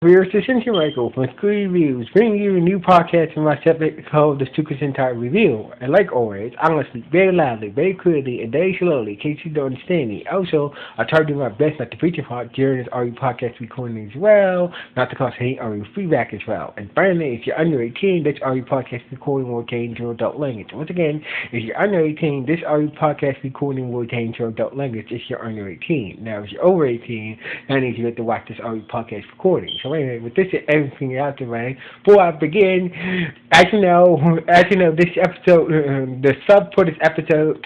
We're Essential Michael from School Reviews, bringing you a new podcast from my segment called the Caucasus Sentai Review. And like always, I'm going to speak very loudly, very clearly, and very slowly in case you don't understand me. Also, I try to do my best not to preach a part during this RU podcast recording as well, not to cause any RU feedback as well. And finally, if you're under 18, this RU podcast recording will contain your adult language. Once again, if you're under 18, this RU podcast recording will contain your adult language if you're under 18. Now, if you're over 18, that means you have to watch this RU podcast recording. So anyway, with this and everything out the way, before I begin, as you know, this episode, the sub for this episode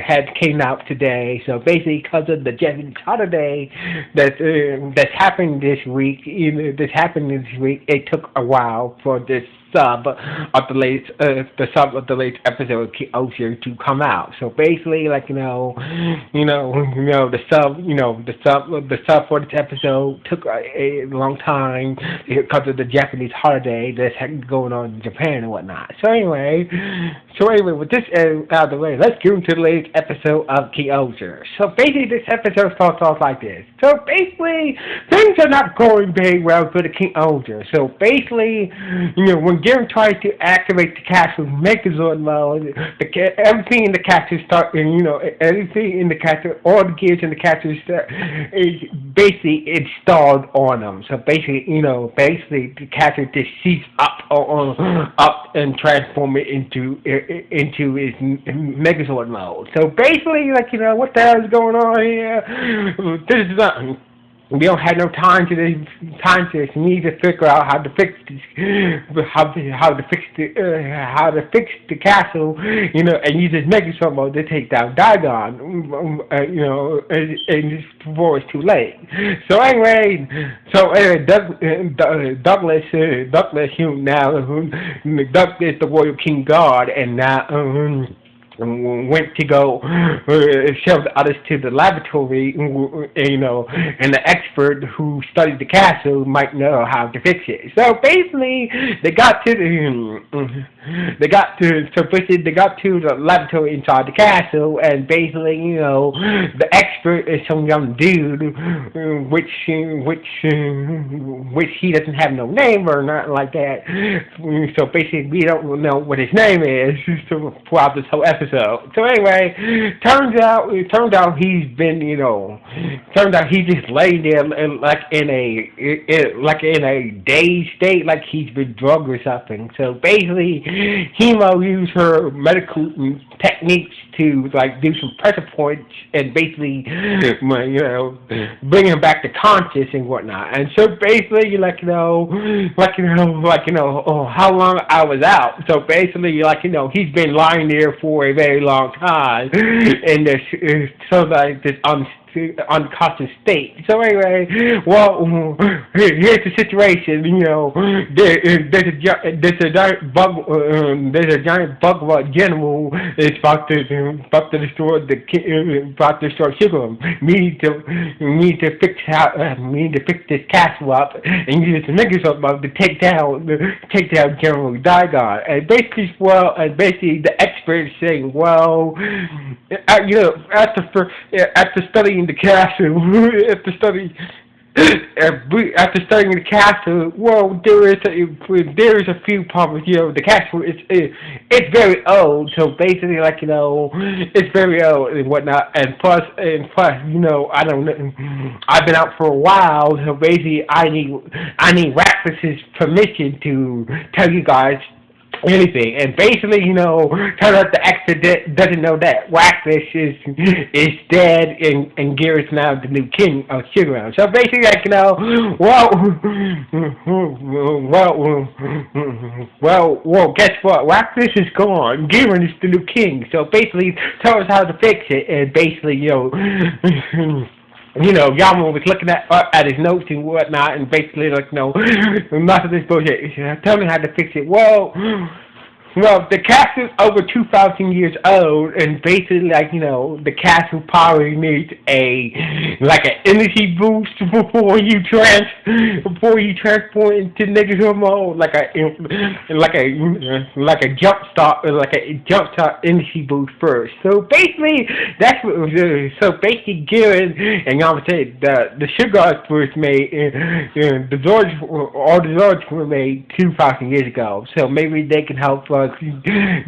had came out today. So basically, because of the Japanese holiday that's happening this week, it took a while for this sub of the latest episode of King-Ohger to come out. So basically, like the sub for this episode took a long time because of the Japanese holiday that's going on in Japan and whatnot. So anyway, with this out of the way, let's get into the latest episode of King-Ohger. So basically, this episode starts off like this. So basically, things are not going very well for the King-Ohger. So basically, when Garen tries to activate the Caucasus Megazord mode, everything in the Caucasus everything in the Caucasus, all the gears in the Caucasus is basically installed on them. So basically, the Caucasus just sees up and transform it into its Megazord mode. So basically, what the hell is going on here? This is nothing. We don't have no time to this. We need to figure out how to fix this, how to fix the castle, and use this Megazord mode to take down Dagon, and before it's too late. So anyway, Douglas, the Royal King Guard, and now. Went to go show the others to the laboratory, and the expert who studied the castle might know how to fix it. So basically, they got to the laboratory inside the castle, and basically, the expert is some young dude, which he doesn't have no name or nothing like that. So basically, we don't know what his name is throughout this whole episode. So anyway, turns out he's just laying there like in a dazed state, like he's been drugged or something. So basically, Hemo used her medical techniques to do some pressure points and basically bring him back to conscious and whatnot. And so basically, how long I was out. So basically, he's been lying there for a very long time in this unconscious state. So anyway, here's the situation. There's a giant bug general is about to destroy Sugar. We need to fix this castle up and use the Megazord mode to take down General Dagon. And basically, the expert is saying, after studying the castle, after studying the castle, there is a few problems. The castle it's very old, so basically, it's very old and whatnot. And plus, I don't know. I've been out for a while, so basically, I need Ratcliffe's permission to tell you guys anything. And basically, turns out the expert doesn't know that Waxless is dead and Garrett's now the new king of Sugar. So basically, guess what? Waxless is gone. Garrett is the new king. So basically, tell us how to fix it. And basically, Yama was looking at his notes and whatnot, and basically, not of this bullshit. Tell me how to fix it. Well, the castle's over 2,000 years old, and basically, like, the castle probably needs like an energy boost before you transport into negative mode, like a jump start energy boost first. So basically, that's what it was doing. So basically, Garen and Yama said the Sugars first made, the Zords, all the Zords were made 2,000 years ago. So maybe they can help us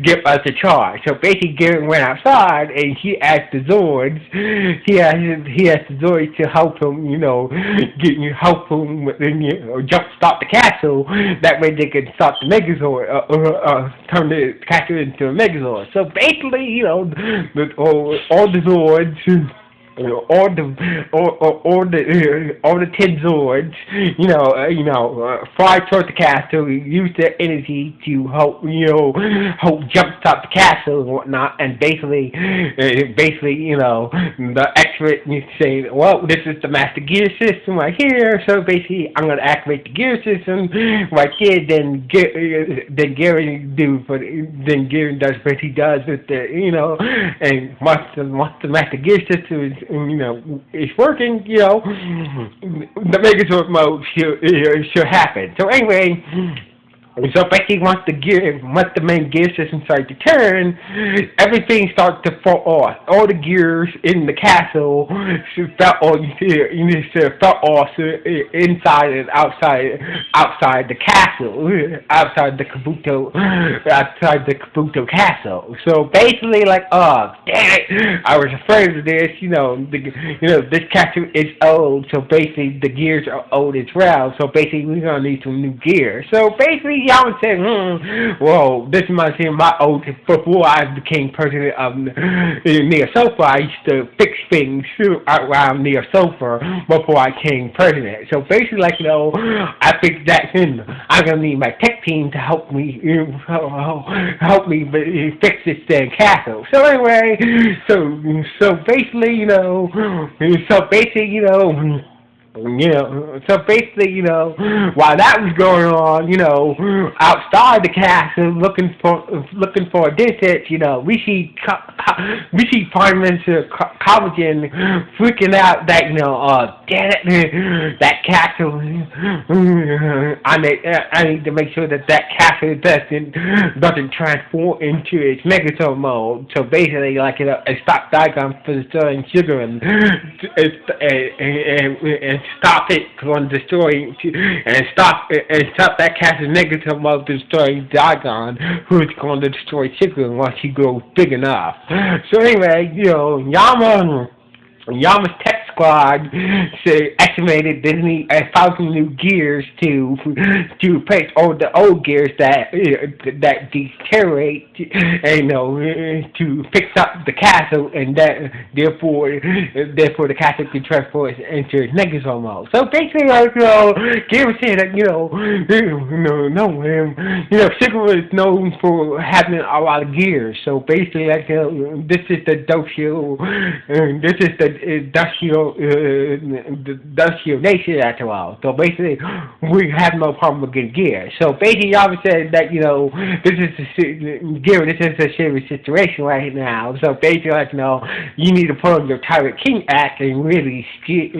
give us a charge. So basically, Garen went outside and he asked the Zords, he asked the Zords to help him, help him with, jump start the castle. That way they could start the Megazord, turn the castle into a Megazord. So basically, all the Zords. All the 10 Zords, fly toward the castle, use their energy to help jumpstart the castle and whatnot, and basically, the expert say, well, this is the master gear system right here, so basically, I'm gonna activate the gear system right here. Then Garen does what he does with the, and once the master gear system is it's working, the Megazord mode should happen. So anyway, so basically once the main gear system starts to turn, everything starts to fall off. All the gears in the castle fell off, inside and outside the castle, outside the Kabuto castle. So basically, like, oh, damn it, I was afraid of this. This castle is old, so basically the gears are old as well. So basically, we're gonna need some new gears. So basically, y'all was saying, well, this reminds me of my old, before I became president of Neo Sofa, I used to fix things around Neo Sofa before I became president. So basically, like, I figured that I'm going to need my tech team to help me fix this dang castle. So anyway, so basically, while that was going on, outside the castle, looking for a distance, we see Prime Minister Collagen freaking out that, damn it, that castle, I need to make sure that castle doesn't transform into its Megazord mode. So basically, like, stop Diagon for destroying Sugar and stop it from destroying, and stop that castle negative mode destroying Diagon, who's going to destroy Chicken once he grows big enough. So anyway, Yama's tech squad estimated they need 1,000 new gears to replace all the old gears that deteriorate, and to fix up the castle, and that therefore the castle can transform into its Megazord mode. So basically, Gear was saying that Sigma is known for having a lot of gears. So basically, like, this is the Dustio Nation after all. So basically, we have no problem with getting gear. So basically, y'all said that this is a serious situation right now. So basically, like, you need to put on your Tyrant King Axe and really, you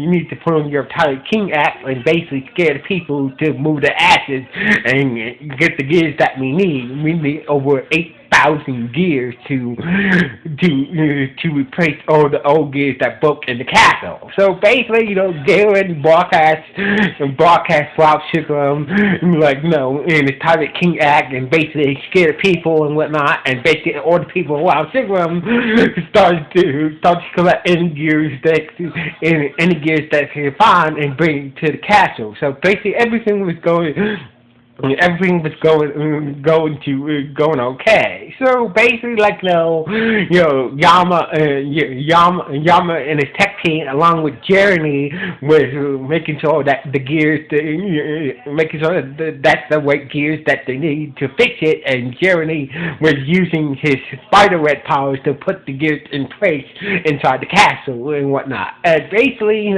need to put on your Tyrant King Axe and basically scare the people to move their asses and get the gears that we need. We need over 8,000 gears to replace all the old gears that broke in the castle. So basically, Galen broadcast Rob Shikram, in his Tyrant King Act, and basically scare the people and whatnot, and basically all the people around Shikram started to collect any gears that they can find and bring to the castle. So basically everything was going going okay. So basically, like, Yama and his tech team, along with Jeremy, was making sure that the gears, making sure that that's the right gears that they need to fix it. And Jeremy was using his spider red powers to put the gears in place inside the castle and whatnot. And basically,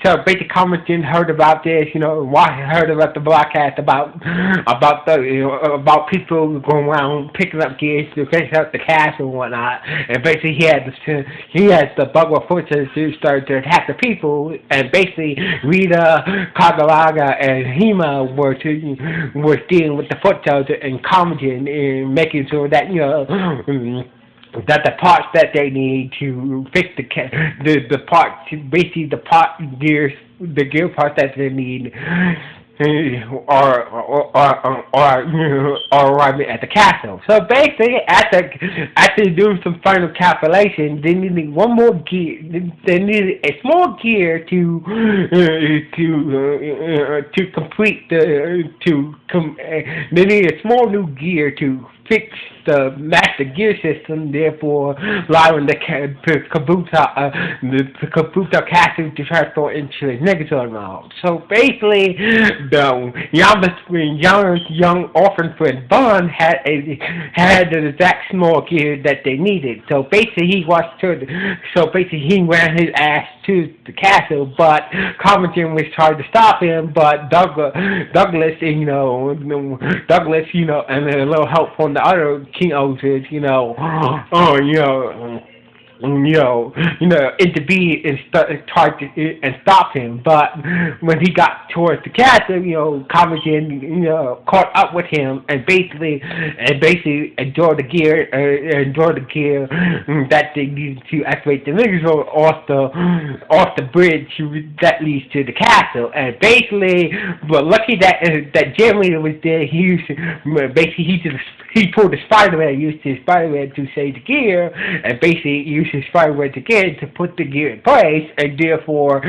so basically, Common heard about this. Heard about the broadcast about people going around picking up gears to finish up the castle and whatnot. And basically, he had the bugler forces to start to attack the people. And basically, Rita, Kagalaga, and Hima were dealing with the foot soldier and commenting and making sure that that the parts that they need to fix the parts, basically the gear parts that they need are arriving at the castle. So basically, after doing some final calculation, they needed one more gear. They needed a small gear to complete they needed a small new gear to fix the master gear system, therefore allowing the Kabuto castle to transform into a Megazord mode. So basically, the young orphan friend Bond had the exact small gear that they needed. So basically, he ran his ass to the castle, but Covington was trying to stop him, but Douglas, and a little help from the other King-Ohgers, intervened and tried to stop him. But when he got towards the castle, Covington, caught up with him and basically enjoyed the gear that they needed to activate the Megazord off the bridge that leads to the castle. And basically, but lucky that Jeremy was there, he pulled his Spider-Man, used his Spider-Man to save the gear, and basically used his Spider-Man again to put the gear in place, and therefore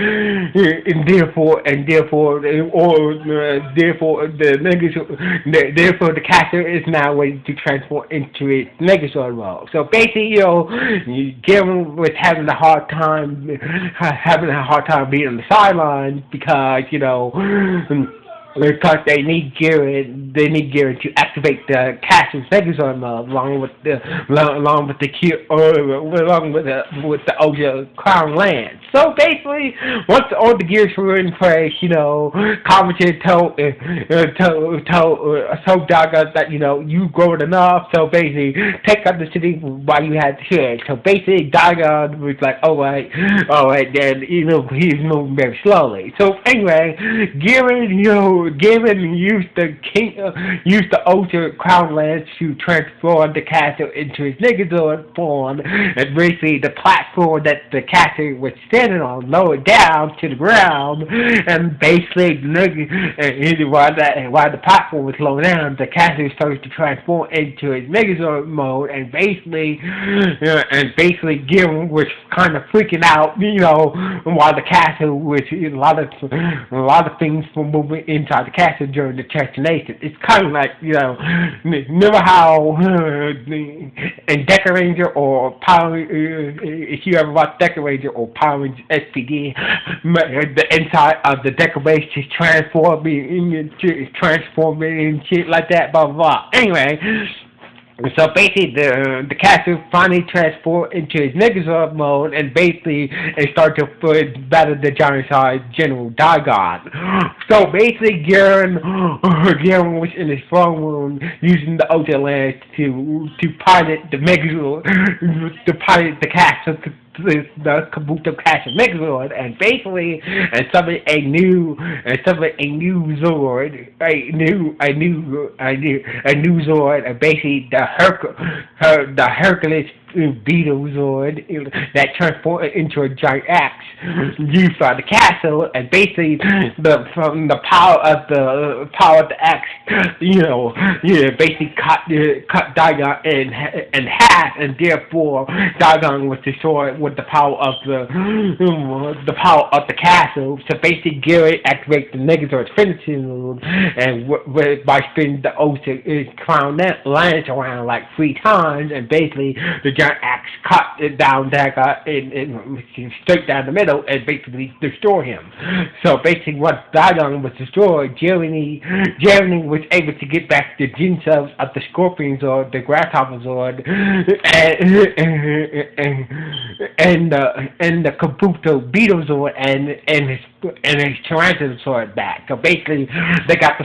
the castle is now ready to transform into its Megazord mode. So basically, Garen was having a hard time being on the sidelines because they need gear to activate the castle's Megazord mode along with the Ohsama Crown Land. So basically, once all the gears were in place, Covington told Daga that you growing enough. So basically, take up the city while you had the chance. So basically, Daga was like, all right, then he's moving very slowly. So anyway, Garen used the Ohsama Crown Lands to transform the castle into its Megazord form, and basically the platform that the castle was standing on lowered down to the ground, and basically while the platform was lowered down, the castle started to transform into its Megazord mode, and basically Garen was kind of freaking out, while the castle was a lot of things were moving inside the castle during the transformation. It's kind of like, remember how in Deca Ranger or Power, if you ever watch Deca Ranger or Power Rangers SPD, the inside of the Deca base is transforming and shit like that, blah, blah, blah. Anyway, so basically, the castle finally transformed into its Megazord mode, and basically it started to battle the giant-sized General Digon. So basically, Garen was in his throne room using the Ohsama Lands to pilot the Megazord, to pilot the castle, the Kabuto Castle Megazord, and basically summoned a new Zord, a new Zord, and basically the Hercules Zord that transformed into a giant axe used by the castle, and basically from the power of the axe, basically cut Dagon in half, and therefore Dagon was destroyed with the power of the castle. So basically, Gary activated the Megazord's finishing move, and by spinning the Ohsama Crown Lands around like 3 times, and basically the giant axe cut it down Dagon and straight down the middle and basically destroy him. So basically, once Dagon was destroyed, Jeremy was able to get back the gene cells of the Scorpion Zord, the Grasshopper Zord, and the Kabuto Beetle Zord, and his and his Tarantula sword back. So basically, they got the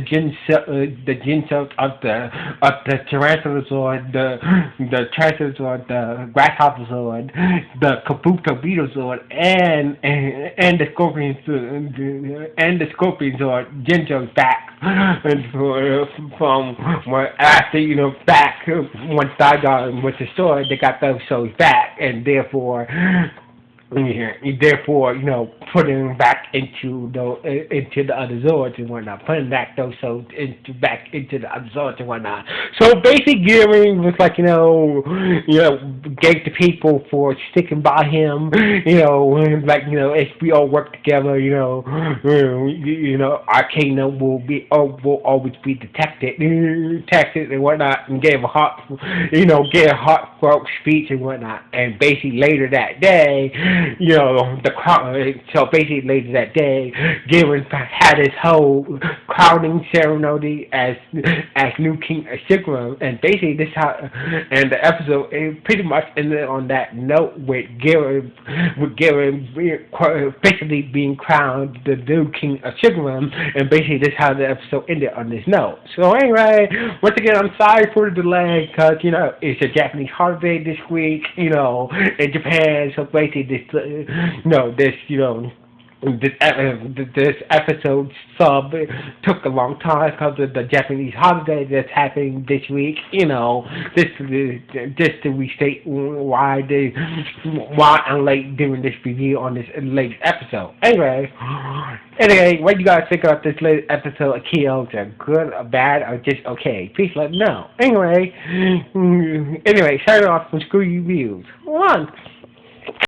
Jin cells of the Tarantula sword, the Tarantula sword, the Grasshopper sword, the Kabuto Beetle sword, and the Scorpion sword. Jin cells back, and from after back once Saigon was destroyed, they got those souls back, and therefore, putting them back into the other Zords and whatnot, putting back those souls back into the other Zords and whatnot. So basic gearing was like, gave the people for sticking by him, if we all work together, Arcana will always be detected and whatnot, and gave a heartfelt speech and whatnot, and basically later that day, so basically later that day, Garen had his whole crowning ceremony as new King of Sigma, and basically this how, and the episode pretty much ended on that note with Garen basically being crowned the new King of Sigma, and basically this how the episode ended on this note. So anyway, once again, I'm sorry for the delay, because it's a Japanese holiday this week, in Japan, so basically this episode took a long time because of the Japanese holiday that's happening this week. Just to restate why I'm late doing this review on this latest episode. Anyway, what do you guys think about this latest episode of King-Ohger? Good or bad or just okay? Please let me know. Anyway, signing off from Screw You Reviews. 1.